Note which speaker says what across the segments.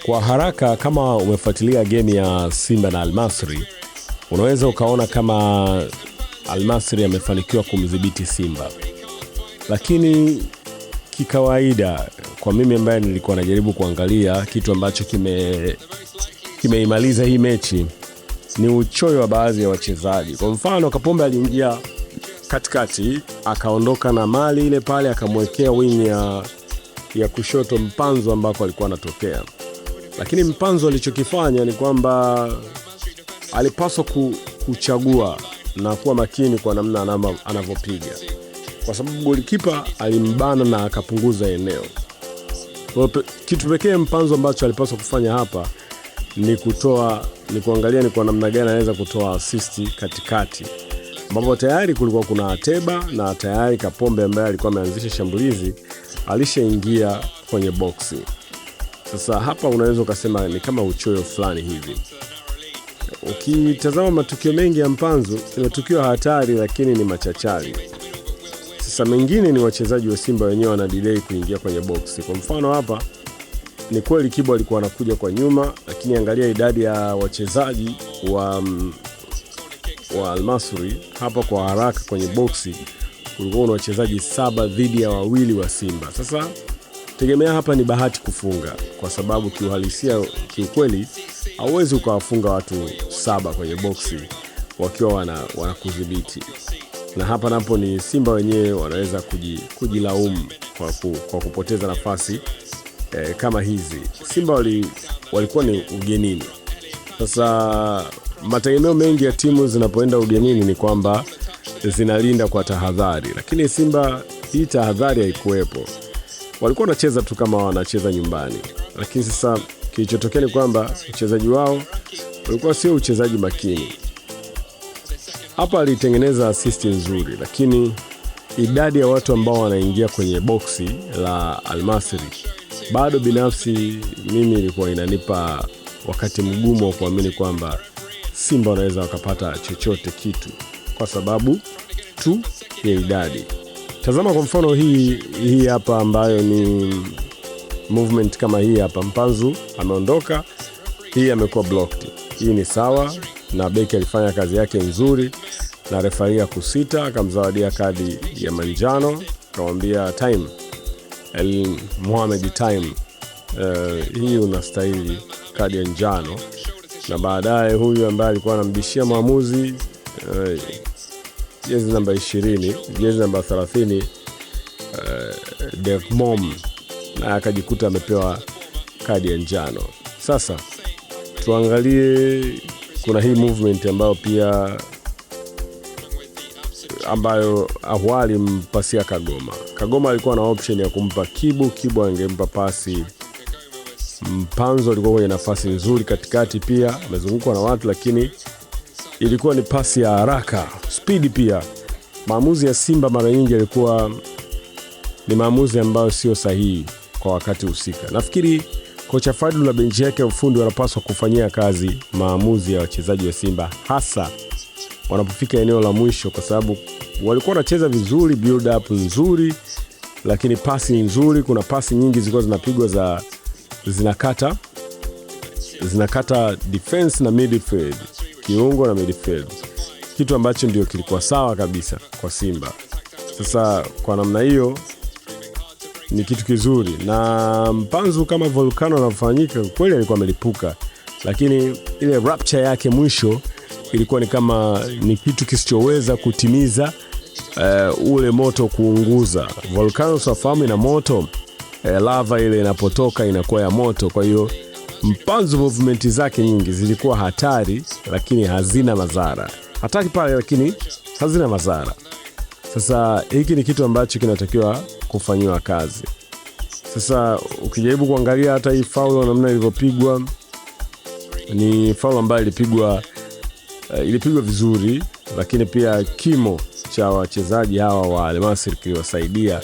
Speaker 1: Kwa haraka kama umefuatilia game ya Simba na Al-Masry, unaweza ukaona kama Al-Masry amefanikiwa kumdhibiti Simba. Lakini kikawaida kwa mimi ambaye nilikuwa najaribu kuangalia kitu ambacho kimeimaliza hii mechi ni uchoyo wa baadhi ya wachezaji. Kwa mfano Kapombe aliingia katikati, akaondoka na mali ile pale, akamwekea wing ya kushoto Mpanzu ambako alikuwa anatokea. Lakini Mpanzu alichokifanya ni kwamba alipaswa kuchagua na kuwa makini kwa namna anavyopiga, kwa sababu golikipa alimbana na akapunguza eneo. Kitu pekee Mpanzu ambacho alipaswa kufanya hapa ni kuangalia ni kwa namna gani anaweza kutoa assist katikati, ambapo tayari kulikuwa kuna Ateba na tayari Kapombe ambaye alikuwa ameanzisha shambulizi alishaingia kwenye boxi. Sasa hapa unaweza ukasema ni kama uchoyo fulani hivi. Ukitazama matukio mengi ya Mpanzu ni matukio hatari, lakini ni machachari. Sasa mengine ni wachezaji wa Simba wenyewe wana delay kuingia kwenye boxi. Kwa mfano hapa ni kweli Kibo alikuwa anakuja kwa nyuma, lakini angalia idadi ya wachezaji wa Al-Masry hapa kwa haraka kwenye boxi kulikuwa na wachezaji 7 dhidi ya 2 wa Simba. Sasa tegemea hapa ni bahati kufunga, kwa sababu kiuhalisia kiukweli hauwezi ukawafunga watu 7 kwenye boxi wakiwa wanakudhibiti. Na hapa napo ni Simba wenyewe wanaweza kujilaumu kwa kupoteza nafasi kama hizi. Simba walikuwa ni ugenini. Sasa mategemeo mengi ya timu zinapoenda ugenini ni kwamba zinalinda kwa tahadhari, lakini Simba hii tahadhari haikuwepo. Walikuwa wanacheza tu kama wanacheza nyumbani, lakini sasa kilichotokea ni kwamba uchezaji wao ulikuwa sio uchezaji makini. Hapa alitengeneza assist nzuri, lakini idadi ya watu ambao wanaingia kwenye boxi la Al-Masry bado binafsi mimi ilikuwa inanipa wakati mgumu wa kuamini kwamba Simba wanaweza wakapata chochote kitu kwa sababu tu ya idadi. Tazama kwa mfano hii hapa ambayo ni movement kama hii hapa, Mpanzu ameondoka, hii amekuwa blocked. Hii ni sawa na beki alifanya kazi yake nzuri, na refaria kusita akamzawadia kadi ya manjano, akamwambia time Mohamed time, hii unastahili kadi ya njano. Na baadaye huyu ambaye alikuwa anambishia maamuzi jezi namba 20, jezi namba 30, Dekmom, na akajikuta amepewa kadi ya njano. Sasa tuangalie, kuna hii movement ambayo awali mpasia Kagoma alikuwa na option ya kumpa Kibo angempa pasi. Mpanzu alikuwa kwenye nafasi nzuri katikati, pia amezungukwa na watu, lakini ilikuwa ni pasi ya haraka, speed pia. Maamuzi ya Simba mara nyingi yalikuwa ni maamuzi ambayo sio sahihi kwa wakati husika. Nafikiri kocha Fadlu na benchi yake ya ufundi wanapaswa kufanyia kazi maamuzi ya wachezaji wa Simba, hasa wanapofika eneo la mwisho, kwa sababu walikuwa wanacheza vizuri, build up nzuri, lakini pasi nzuri. Kuna pasi nyingi zilikuwa zinapigwa zinakata defense na midfield, kiungo na midfield, kitu ambacho ndio kilikuwa sawa kabisa kwa Simba. Sasa kwa namna hiyo ni kitu kizuri, na Mpanzu kama volcano anafanyika kweli, alikuwa amelipuka, lakini ile rapture yake mwisho ilikuwa ni kama ni kitu kisichoweza kutimiza ule moto kuunguza. Volcano safamu ina moto, lava ile inapotoka inakuwa ya moto. Kwa hiyo Mpanzu movement zake nyingi zilikuwa hatari, lakini hazina madhara. Hatari pale, lakini hazina madhara. Sasa hiki ni kitu ambacho kinatakiwa kufanywa kazi. Sasa ukijaribu kuangalia hata hii foul namna ilivyopigwa, ni foul ambayo ilipigwa vizuri, lakini pia kimo cha wachezaji hawa wa Al-Masry kiliwasaidia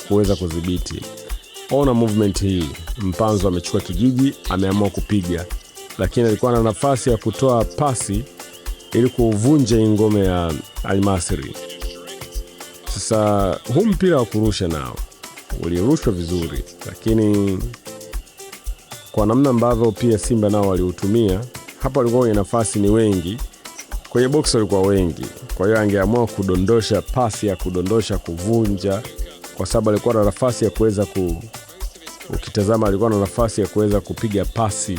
Speaker 1: kuweza kudhibiti. Ona movement hii, Mpanzu amechukua kijiji, ameamua kupiga, lakini alikuwa na nafasi ya kutoa pasi ili kuvunja ngome ya Al-Masry. Sasa huu mpira wa kurusha nao ulirushwa vizuri, lakini kwa namna ambavyo pia Simba nao waliutumia hapa, walikuwa kwenye nafasi ni wengi, kwenye box walikuwa wengi. Kwa hiyo angeamua kudondosha pasi ya kudondosha, kuvunja, kwa sababu alikuwa na nafasi ya kuweza ukitazama alikuwa na nafasi ya kuweza kupiga pasi.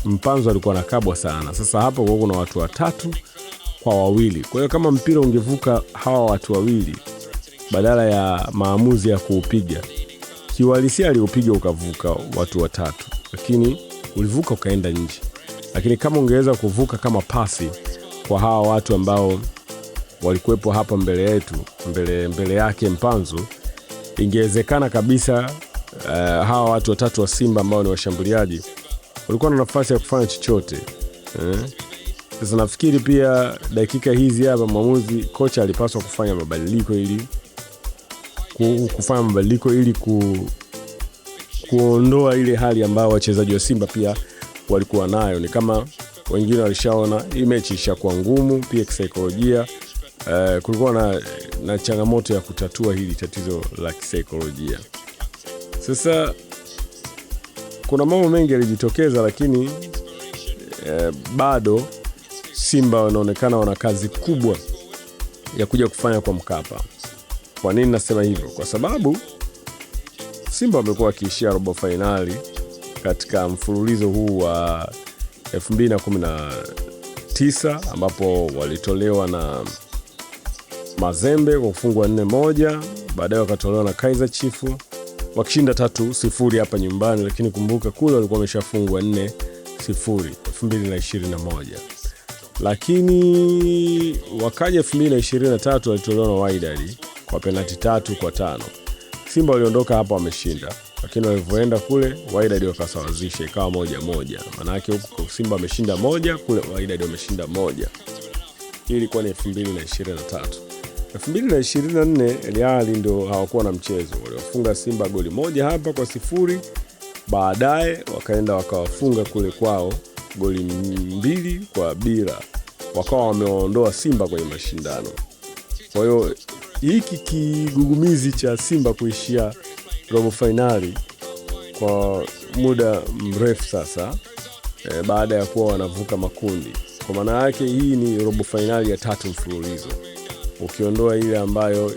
Speaker 1: Mpanzo alikuwa nakabwa sana. Sasa hapo kuna watu watatu kwa wawili. Kwa hiyo kama mpira ungevuka hawa watu wawili badala ya maamuzi ya kuupiga, kiuhalisia aliupiga ukavuka watu watatu, lakini ulivuka ukaenda nje. Lakini kama ungeweza kuvuka kama pasi kwa hawa watu ambao walikuwepo hapa mbele yetu, mbele yake Mpanzu, ingewezekana kabisa hawa watu watatu wa Simba ambao ni washambuliaji walikuwa na nafasi ya kufanya chochote. Sasa nafikiri pia dakika hizi hapa mwamuzi, kocha alipaswa kufanya mabadiliko ili kuondoa ile hali ambayo wachezaji wa Simba pia walikuwa nayo. Ni kama wengine walishaona hii mechi ishakuwa ngumu pia kisaikolojia. Kulikuwa na changamoto ya kutatua hili tatizo la kisaikolojia. Sasa kuna mambo mengi yalijitokeza, lakini bado Simba wanaonekana wana kazi kubwa ya kuja kufanya kwa Mkapa. Kwa nini nasema hivyo? Kwa sababu Simba wamekuwa wakiishia robo finali katika mfululizo huu wa 2019 ambapo walitolewa na Mazembe kwa kufungwa 4-1, baadaye wakatolewa na Kaizer Chiefs wakishinda 3-0 hapa nyumbani, lakini kumbuka kule walikuwa wameshafungwa 4-0 2021. Lakini wakaja 2023 walitolewa na Wydad kwa penalti 3-5. Simba waliondoka hapa wameshinda, lakini walivyoenda kule Wydad wakasawazisha ikawa 1-1. Maana yake huko Simba wameshinda 1, kule Wydad wameshinda 1. Hii ilikuwa ni 2023. 2024 Al Ahly ndio hawakuwa na mchezo. Waliwafunga Simba goli 1 hapa kwa 0. Baadaye wakaenda wakawafunga kule kwao goli 2-0. Wakawa wameondoa Simba kwenye mashindano. Kwa hiyo hiki kigugumizi cha Simba kuishia robo finali kwa muda mrefu sasa, baada ya kuwa wanavuka makundi, kwa maana yake hii ni robo finali ya 3 mfululizo, ukiondoa ile ambayo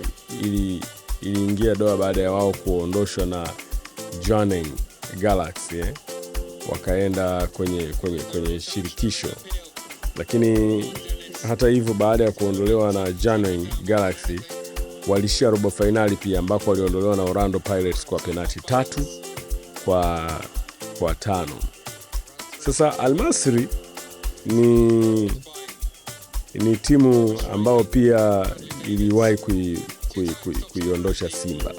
Speaker 1: iliingia doa baada ya wao kuondoshwa na Jwaneng Galaxy, wakaenda kwenye shirikisho. Lakini hata hivyo baada ya kuondolewa na Jwaneng Galaxy walishia robo finali pia, ambako waliondolewa na Orlando Pirates kwa penalti 3-5. Sasa Al Masry ni timu ambao pia iliwahi kuiondosha Simba.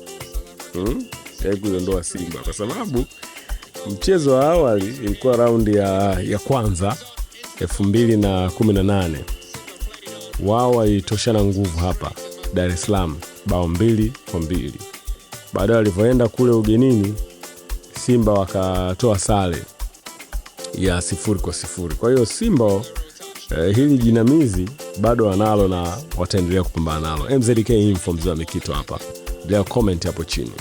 Speaker 1: Kuiondoa Simba kwa sababu mchezo wa awali ilikuwa raundi ya kwanza 2018. Wao walitoshana nguvu hapa Dar es Salaam bao 2-2. Baadaye walivyoenda kule ugenini Simba wakatoa sare ya 0-0. Kwa hiyo Simba hili jinamizi bado wanalo na wataendelea kupambana nalo. MZK Info Mzee Mikito hapa. Bila comment hapo chini.